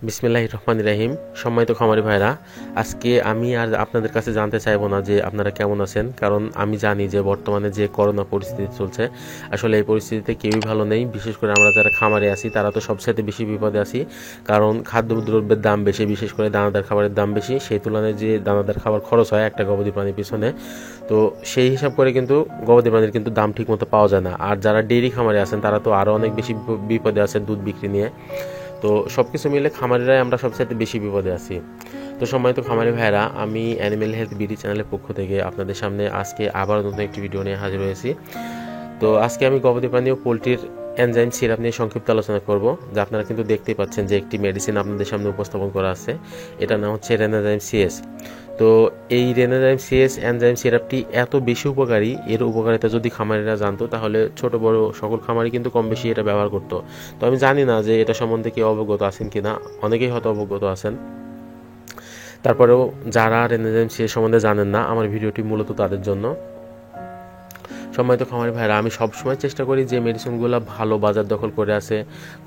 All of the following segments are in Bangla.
বিসমিল্লাহির রহমানির রহিম। সম্মানিত খামারি ভাইরা, আজকে আমি আর আপনাদের কাছে জানতে চাইবো না যে আপনারা কেমন আছেন, কারণ আমি জানি যে বর্তমানে যে করোনা পরিস্থিতি চলছে, আসলে এই পরিস্থিতিতে কেউই ভালো নেই। বিশেষ করে আমরা যারা খামারে আছি তারা তো সবচেয়ে বেশি বিপদে আছি, কারণ খাদ্যদ্রব্যের দাম বেশি, বিশেষ করে দানাদার খাবারের দাম বেশি। সেই তুলনায় যে দানাদার খাবার খরচ হয় একটা গবাদি প্রাণীর পিছনে, তো সেই হিসাব করে কিন্তু গবাদি প্রাণীর কিন্তু দাম ঠিক মতো পাওয়া যায় না। আর যারা ডেইরি খামারে আছেন তারা তো আরও অনেক বেশি বিপদে আছে দুধ বিক্রি নিয়ে। তো সব কিছু মিলে খামারিরাই আমরা সবচেয়ে বেশি বিপদে আছি। তো সম্মানিত খামারি ভাইরা, আমি অ্যানিমেল হেলথ বিডি চ্যানেলের পক্ষ থেকে আপনাদের সামনে আজকে আবার নতুন একটি ভিডিও নিয়ে হাজির হয়েছি। তো আজকে আমি গবাদি প্রাণী ও পোলট্রির এনজাইম সিরাপ নিয়ে সংক্ষিপ্ত আলোচনা করব। যে আপনারা কিন্তু দেখতেই পাচ্ছেন যে একটি মেডিসিন আপনাদের সামনে উপস্থাপন করা আছে, এটার নাম হচ্ছে রেনাজাইম সিএস। তো এই রেনাজাইম সিএস এনজাইম সিরাপটি এত বেশি উপকারী, এর উপকারিতা যদি খামারিরা জানতো তাহলে ছোট বড় সকল খামারি কিন্তু কম বেশি এটা ব্যবহার করতো। তো আমি জানি না যে এটা সম্বন্ধে কেউ অবগত আছেন কিনা, অনেকেই হয়তো অবগত আছেন। তারপরেও যারা রেনাজাইম সিএস সম্বন্ধে জানেন না, আমার ভিডিওটি মূলত তাদের জন্য। সম্মানিত খামারি ভাইরা, আমি সবসময় চেষ্টা করি যে মেডিসিনগুলো ভালো বাজার দখল করে আছে,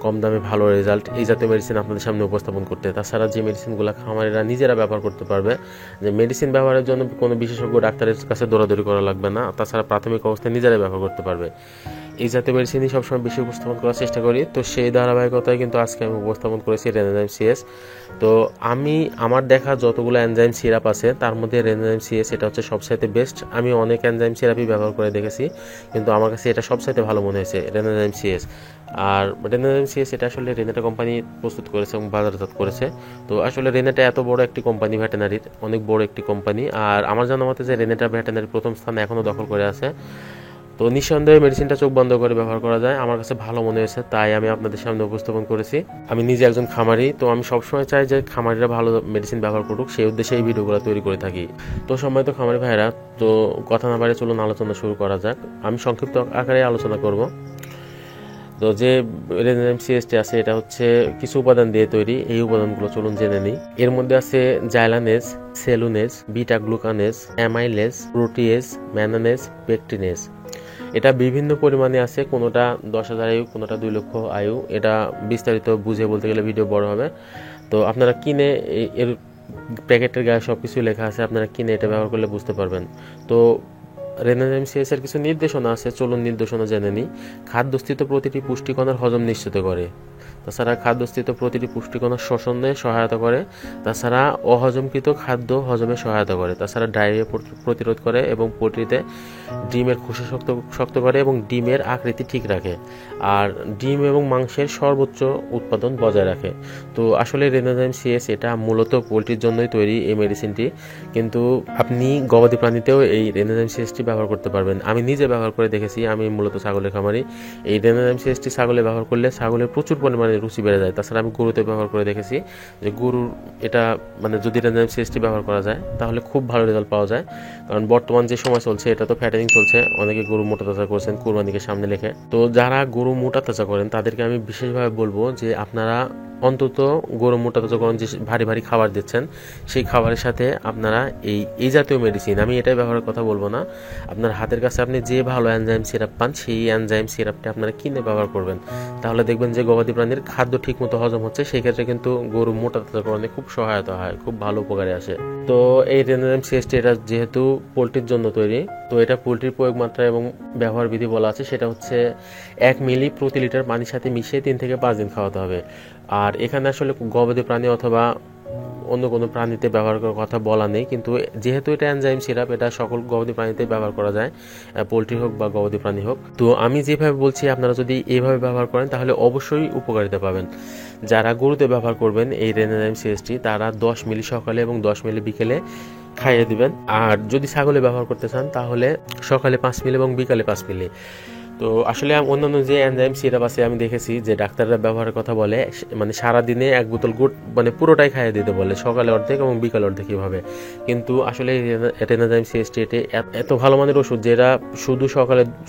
কম দামে ভালো রেজাল্ট, এই জাতীয় মেডিসিন আপনাদের সামনে উপস্থাপন করতে। তাছাড়া যে মেডিসিনগুলো খামারিরা নিজেরা ব্যবহার করতে পারবে, যে মেডিসিন ব্যবহারের জন্য কোনো বিশেষজ্ঞ ডাক্তারের কাছে দৌড়াদৌড়ি করা লাগবে না, তাছাড়া প্রাথমিক অবস্থায় নিজেরাই ব্যবহার করতে পারবে, এই জাতীয় মেডিসিনই সবসময় বেশি উপস্থাপন করার চেষ্টা করি। তো সেই ধারাবাহিকতায় কিন্তু আজকে আমি উপস্থাপন করেছি রেনাজাইম সিএস। তো আমি আমার দেখা যতগুলো এনজাইম সিরাপ আছে তার মধ্যে রেনাজাইম সিএস এটা হচ্ছে সবচাইতে বেস্ট। আমি অনেক এনজাইম সিরাপই ব্যবহার করে দেখেছি, কিন্তু আমার কাছে এটা সবচাইতে ভালো মনে হয়েছে রেনাজাইম সিএস। আর রেনাজাইম সিএস এটা আসলে রেনেটা কোম্পানি প্রস্তুত করেছে এবং বাজারজাত করেছে। তো আসলে রেনেটা এত বড় একটি কোম্পানি, ভেটেনারির অনেক বড় একটি কোম্পানি। আর আমার জানা মতে যে রেনেটা ভেটেনারি প্রথম স্থান এখনও দখল করে আছে। তো নিঃসন্দেহে মেডিসিনটা চোখ বন্ধ করে ব্যবহার করা যায়, আমার কাছে ভালো মনে হয়েছে, তাই আমি আপনাদের সামনে উপস্থাপন করেছি। আমি নিজে একজন খামারি, তো আমি সবসময় চাই যে খামারিরা ভালো মেডিসিন ব্যবহার করুক, সেই উদ্দেশ্যে এই ভিডিওগুলো তৈরি করে থাকি। তো সম্মানিত খামারি ভাইরা, তো কথা না বাড়িয়ে চলুন আলোচনা শুরু করা যাক। আমি সংক্ষিপ্ত আকারে আলোচনা করব। তো যে রেনাজাইম সিএসটি আছে এটা হচ্ছে কিছু উপাদান দিয়ে তৈরি, এই উপাদানগুলো চলুন জেনে নিই। এর মধ্যে আছে জাইলানেজ, সেলুনেজ, বিটা গ্লুকানেজ, অ্যামাইলেজ, প্রোটিয়েজ, ম্যানানেজ, পেকটিনেজ। এটা বিভিন্ন পরিমাণে আছে, কোনোটা 10,000 আয়ু, কোনোটা 2 লক্ষ আয়ু। এটা বিস্তারিত বুঝে বলতে গেলে ভিডিও বড় হবে। তো আপনারা কিনে এর প্যাকেটের গায়ে সব কিছু লেখা আছে, আপনারা কিনে এটা ব্যবহার করলে বুঝতে পারবেন। তো রেনাজাইম সিএস এর কিছু নির্দেশনা আছে, চলুন নির্দেশনা জেনে নিই। খাদ্যস্থিত প্রতিটি পুষ্টিকণার হজম নিশ্চিত করে, তাছাড়া খাদ্যস্থিত প্রতিটি পুষ্টিকণার শোষণে সহায়তা করে, তাছাড়া অহজমকৃত খাদ্য হজমে সহায়তা করে, তাছাড়া ডায়রিয়া প্রতিরোধ করে এবং পোলট্রিতে ডিমের খোসা শক্ত করে এবং ডিমের আকৃতি ঠিক রাখে, আর ডিম এবং মাংসের সর্বোচ্চ উৎপাদন বজায় রাখে। তো আসলে রেনাজাইম সিএস এটা মূলত পোলট্রির জন্যই তৈরি এই মেডিসিনটি, কিন্তু আপনি গবাদি প্রাণীতেও এই রেনাজাইম সিএসটি ব্যবহার করতে পারবেন। আমি নিজে ব্যবহার করে দেখেছি, আমি মূলত ছাগলের খামারি। এই রেনাজাইম সিএসটি ছাগলে ব্যবহার করলে ছাগলের প্রচুর পরিমাণে রুচি বেড়ে যায়। তাছাড়া আমি গরুতে ব্যবহার করে দেখেছি যে গরুর এটা যদি রেনাজাইম সিএসটি ব্যবহার করা যায় তাহলে খুব ভালো রেজাল্ট পাওয়া যায়। কারণ বর্তমান যে সময় চলছে এটা তো ফ্যাটেনিং চলছে, অনেকে গরু মোটা তাজা করছেন কুরবানিকে সামনে রেখে। তো যারা গরু মোটা তাজা করেন তাদেরকে আমি বিশেষভাবে বলবো যে আপনারা অন্তত গরু মোটা তাজাকরণ যে ভারী ভারী খাবার দিচ্ছেন সেই খাবারের সাথে আপনারা এই জাতীয় মেডিসিন, আমি এটাই ব্যবহারের কথা বলবো না, আপনার হাতের কাছে আপনি যে ভালো এনজাইম সিরাপ পান সেই এনজাইম সিরাপটা আপনারা কিনে ব্যবহার করবেন। তাহলে দেখবেন যে গবাদি প্রাণীর খাদ্য ঠিক মতো হজম হচ্ছে, সেই ক্ষেত্রে কিন্তু গরু মোটা তাজাকরণে খুব সহায়তা হয়, খুব ভালো উপকারে আসে। তো এই রেনাজাইম সিএসটি এটা যেহেতু পোলট্রির জন্য তৈরি, তো এটা পোলট্রির প্রয়োগ মাত্রা এবং ব্যবহার বিধি বলা আছে, সেটা হচ্ছে 1 মিলি প্রতি লিটার পানির সাথে মিশিয়ে 3 থেকে 5 দিন খাওয়াতে হবে। আর এখানে আসলে গবাদি প্রাণী অথবা অন্য কোনো প্রাণীতে ব্যবহার করার কথা বলা নেই, কিন্তু যেহেতু এটা এনজাইম সিরাপ এটা সকল গবাদি প্রাণীতে ব্যবহার করা যায়, পোলট্রি হোক বা গবাদি প্রাণী হোক। তো আমি যেভাবে বলছি আপনারা যদি এইভাবে ব্যবহার করেন তাহলে অবশ্যই উপকারিতা পাবেন। যারা গরুতে ব্যবহার করবেন এই রেনাজাইম সিএসটি তারা 10 মিলি সকালে এবং 10 মিলি বিকেলে খাইয়ে দিবেন। আর যদি ছাগলে ব্যবহার করতে চান তাহলে সকালে 5 মিলি এবং বিকালে 5 মিলি। তো আসলে অন্যান্য যে এনজাইম সিরাপ আছে আমি দেখেছি যে ডাক্তাররা ব্যবহারের কথা বলে সারাদিনে 1 বোতল পুরোটাই খাইয়ে দিতে বলে, সকালে অর্ধেক এবং বিকালে অর্ধেক এইভাবে। কিন্তু আসলে রেনাজাইম সিএসটি এত ভালো মানের ওষুধ যেটা শুধু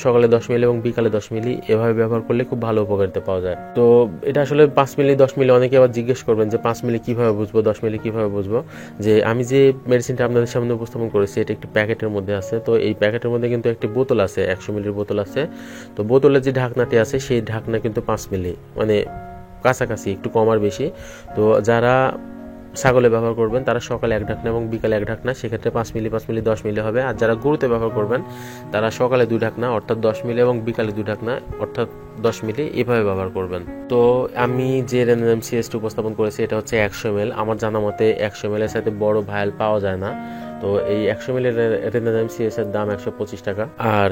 সকালে 10 মিলি এবং বিকালে 10 মিলি এভাবে ব্যবহার করলে খুব ভালো উপকারিতা পাওয়া যায়। তো এটা আসলে 5 মিলি 10 মিলি, অনেকে আবার জিজ্ঞেস করবেন যে 5 মিলি কিভাবে বুঝবো, 10 মিলি কিভাবে বুঝবো। যে আমি যে মেডিসিনটা আপনাদের সামনে উপস্থাপন করেছি এটা একটি প্যাকেটের মধ্যে আছে। তো এই প্যাকেটের মধ্যে কিন্তু একটি বোতল আছে, 100 মিলির বোতল আছে। তো বোতলের যে ঢাকনাটি আছে সেই ঢাকনা কিন্তু 5 মিলি কাছাকাছি, একটু কম আর বেশি। তো যারা ছাগলে ব্যবহার করবেন তারা সকালে 1 ঢাকনা এবং বিকালে 1 ঢাকনা, সেক্ষেত্রে 5 মিলি 5 মিলি 10 মিলি হবে। আর যারা গরুতে ব্যবহার করবেন তারা সকালে 2 ঢাকনা অর্থাৎ 10 মিলি এবং বিকালে 2 ঢাকনা অর্থাৎ 10 মিলি এভাবে ব্যবহার করবেন। তো আমি যে রেনাজাম সিএসটি উপস্থাপন করেছি এটা হচ্ছে 100 ml। আমার জানা মতে 100 ml এর সাথে বড় ভায়াল পাওয়া যায় না। তো এই 100 ml রেনাজাম সিএস এর দাম 125 টাকা। আর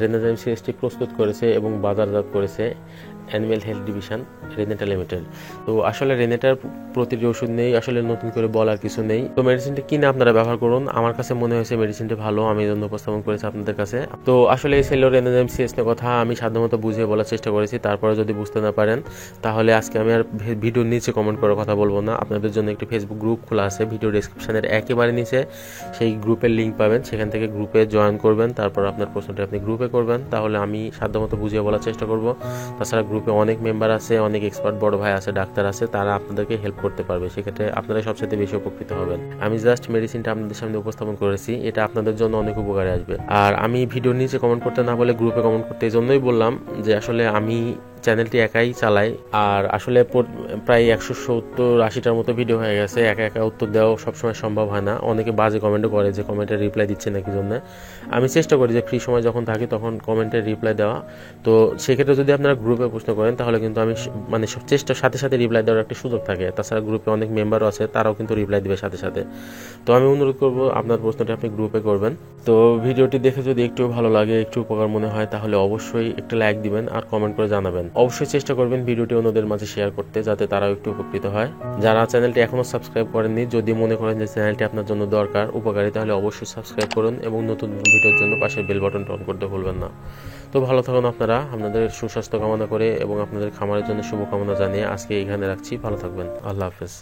রেনাজাম সিএসটি প্রস্তুত করেছে এবং বাজারজাত করেছে animal health division Renata limited. তো আসলে রেনেটার প্রতিটি ওষুধ নেই, আসলে নতুন করে বলার কিছু নেই। তো মেডিসিনটা কিনে আপনারা ব্যবহার করুন। আমার কাছে মনে হয়েছে মেডিসিনটা ভালো, আমি এই জন্য উপস্থাপন করেছি আপনাদের কাছে। তো আসলে এই সেলো রেনাজাম সিএস এর কথা আমি সাধ্যমতো বুঝিয়ে বলার চেষ্টা করেছি। তারপরে যদি বুঝতে না পারেন তাহলে আজকে আমি আর ভিডিওর নিচে কমেন্ট করার কথা বলবো না। আপনাদের জন্য একটি ফেসবুক গ্রুপ খোলা আছে, ভিডিও ডেসক্রিপশনের একেবারে নিচে সেই গ্রুপের লিঙ্ক পাবেন, সেখান থেকে গ্রুপে জয়েন করবেন। তারপর আপনার প্রশ্নটি আপনি গ্রুপে করবেন, তাহলে আমি সাধ্যমতো বুঝিয়ে বলার চেষ্টা করব। তাছাড়া গ্রুপে অনেক মেম্বার আছে, অনেক এক্সপার্ট বড় ভাই আছে, ডাক্তার আছে, তারা আপনাদেরকে হেল্প করতে পারবে। সেক্ষেত্রে আপনারা সবচেয়ে বেশি উপকৃত হবেন। আমি জাস্ট মেডিসিনটা আপনাদের সামনে উপস্থাপন করেছি, এটা আপনাদের জন্য অনেক উপকারে আসবে। আর আমি ভিডিওর নিচে কমেন্ট করতে না বলে গ্রুপে কমেন্ট করতে এই জন্যই বললাম যে আসলে আমি চ্যানেলটি একাই চালাই, আর আসলে প্রায় 170-80টার মতো ভিডিও হয়ে গেছে। একা একা উত্তর দেওয়া সবসময় সম্ভব হয় না। অনেকে বাজে কমেন্টও করে যে কমেন্টের রিপ্লাই দিচ্ছে না কি জন্য। আমি চেষ্টা করি যে ফ্রি সময় যখন থাকি তখন কমেন্টের রিপ্লাই দেওয়া। তো সেক্ষেত্রে যদি আপনারা গ্রুপে প্রশ্ন করেন তাহলে কিন্তু আমি মানে সব চেষ্টার সাথে সাথে রিপ্লাই দেওয়ার একটা সুযোগ থাকে। তাছাড়া গ্রুপে অনেক মেম্বারও আছে, তারাও কিন্তু রিপ্লাই দিবে সাথে সাথে। তো আমি অনুরোধ করবো আপনার প্রশ্নটি আপনি গ্রুপে করবেন। তো ভিডিওটি দেখে যদি একটু ভালো লাগে, একটু উপকার মনে হয়, তাহলে অবশ্যই একটা লাইক দিবেন আর কমেন্ট করে জানাবেন। অবশ্যই চেষ্টা করবেন ভিডিওটি অন্যদের মাঝে শেয়ার করতে, যাতে তারাও একটু উপকৃত হয়। যারা চ্যানেলটি এখনো সাবস্ক্রাইব করেননি, যদি মনে করেন যে চ্যানেলটি আপনার জন্য দরকার, উপকারী, তাহলে অবশ্যই সাবস্ক্রাইব করুন এবং নতুন ভিডিওর জন্য পাশের বেল বাটনটা অন করতে ভুলবেন না। তো ভালো থাকুন আপনারা, আপনাদের সুস্বাস্থ্য কামনা করে এবং আপনাদের খামারের জন্য শুভকামনা জানিয়ে আজকে এখানে রাখছি। ভালো থাকবেন, আল্লাহ হাফেজ।